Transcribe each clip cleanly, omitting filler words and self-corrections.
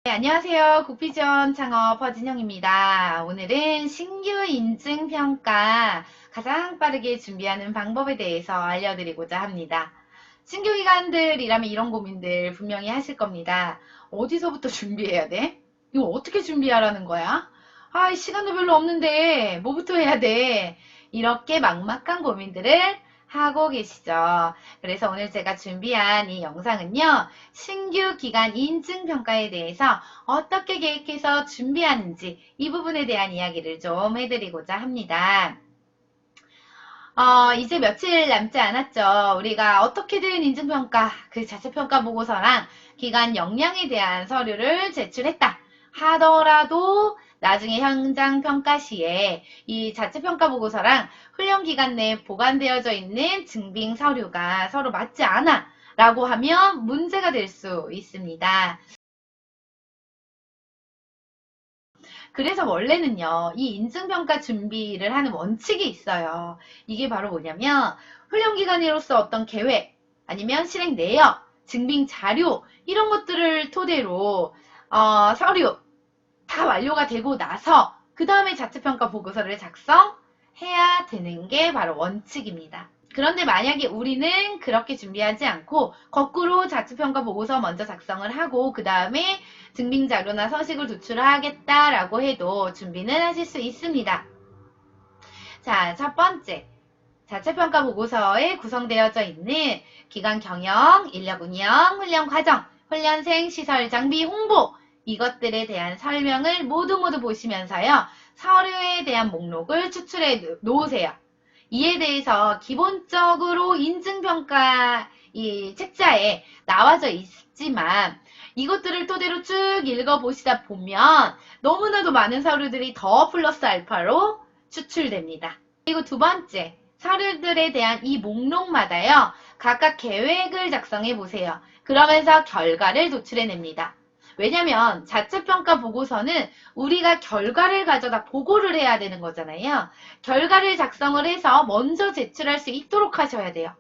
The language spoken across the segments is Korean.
네, 안녕하세요. 국비지원 창업 허진영입니다. 오늘은 신규 인증평가 가장 빠르게 준비하는 방법에 대해서 알려드리고자 합니다. 신규 기관들이라면 이런 고민들 분명히 하실 겁니다. 어디서부터 준비해야 돼? 이거 어떻게 준비하라는 거야? 시간도 별로 없는데 뭐부터 해야 돼? 이렇게 막막한 고민들을 하고 계시죠. 그래서 오늘 제가 준비한 이 영상은요, 신규 기관 인증평가에 대해서 어떻게 계획해서 준비하는지 이 부분에 대한 이야기를 좀 해드리고자 합니다. 이제 며칠 남지 않았죠. 우리가 어떻게든 인증평가, 그 자체평가 보고서랑 기관 역량에 대한 서류를 제출했다 하더라도 나중에 현장 평가 시에 이 자체평가 보고서랑 훈련기간 내에 보관되어져 있는 증빙 서류가 서로 맞지 않아 라고 하면 문제가 될 수 있습니다. 그래서 원래는요, 이 인증평가 준비를 하는 원칙이 있어요. 이게 바로 뭐냐면, 훈련기관으로서 어떤 계획, 아니면 실행 내역, 증빙 자료, 이런 것들을 토대로, 서류, 다 완료가 되고 나서, 그 다음에 자체평가 보고서를 작성해야 되는 게 바로 원칙입니다. 그런데 만약에 우리는 그렇게 준비하지 않고 거꾸로 자체평가 보고서 먼저 작성을 하고 그 다음에 증빙자료나 서식을 도출하겠다라고 해도 준비는 하실 수 있습니다. 자, 첫 번째. 자체평가 보고서에 구성되어져 있는 기관 경영, 인력 운영, 훈련 과정, 훈련생 시설 장비 홍보 이것들에 대한 설명을 모두 보시면서요. 서류에 대한 목록을 추출해 놓으세요. 이에 대해서 기본적으로 인증평가 이 책자에 나와져 있지만 이것들을 토대로 쭉 읽어보시다 보면 너무나도 많은 서류들이 더 플러스 알파로 추출됩니다. 그리고 두 번째, 서류들에 대한 이 목록마다요. 각각 계획을 작성해 보세요. 그러면서 결과를 도출해냅니다. 왜냐면 자체평가 보고서는 우리가 결과를 가져다 보고를 해야 되는 거잖아요. 결과를 작성을 해서 먼저 제출할 수 있도록 하셔야 돼요.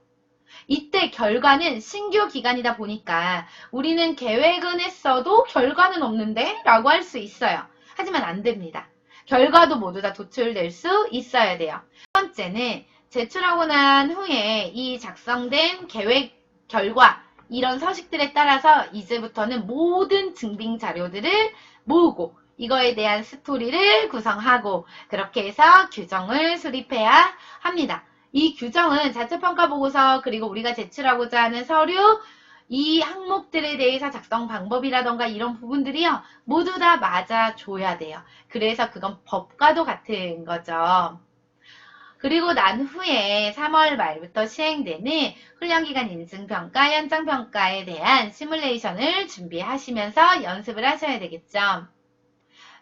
이때 결과는 신규 기간이다 보니까 우리는 계획은 했어도 결과는 없는데? 라고 할 수 있어요. 하지만 안 됩니다. 결과도 모두 다 도출될 수 있어야 돼요. 첫 번째는 제출하고 난 후에 이 작성된 계획, 결과, 이런 서식들에 따라서 이제부터는 모든 증빙 자료들을 모으고 이거에 대한 스토리를 구성하고 그렇게 해서 규정을 수립해야 합니다. 이 규정은 자체평가 보고서 그리고 우리가 제출하고자 하는 서류 이 항목들에 대해서 작성 방법이라던가 이런 부분들이요. 모두 다 맞아줘야 돼요. 그래서 그건 법과도 같은 거죠. 그리고 난 후에 3월 말부터 시행되는 훈련기간 인증평가, 현장평가에 대한 시뮬레이션을 준비하시면서 연습을 하셔야 되겠죠.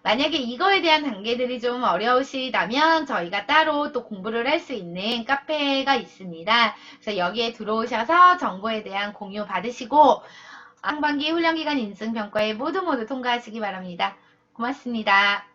만약에 이거에 대한 단계들이 좀 어려우시다면 저희가 따로 또 공부를 할 수 있는 카페가 있습니다. 그래서 여기에 들어오셔서 정보에 대한 공유 받으시고 상반기 훈련기간 인증평가에 모두 통과하시기 바랍니다. 고맙습니다.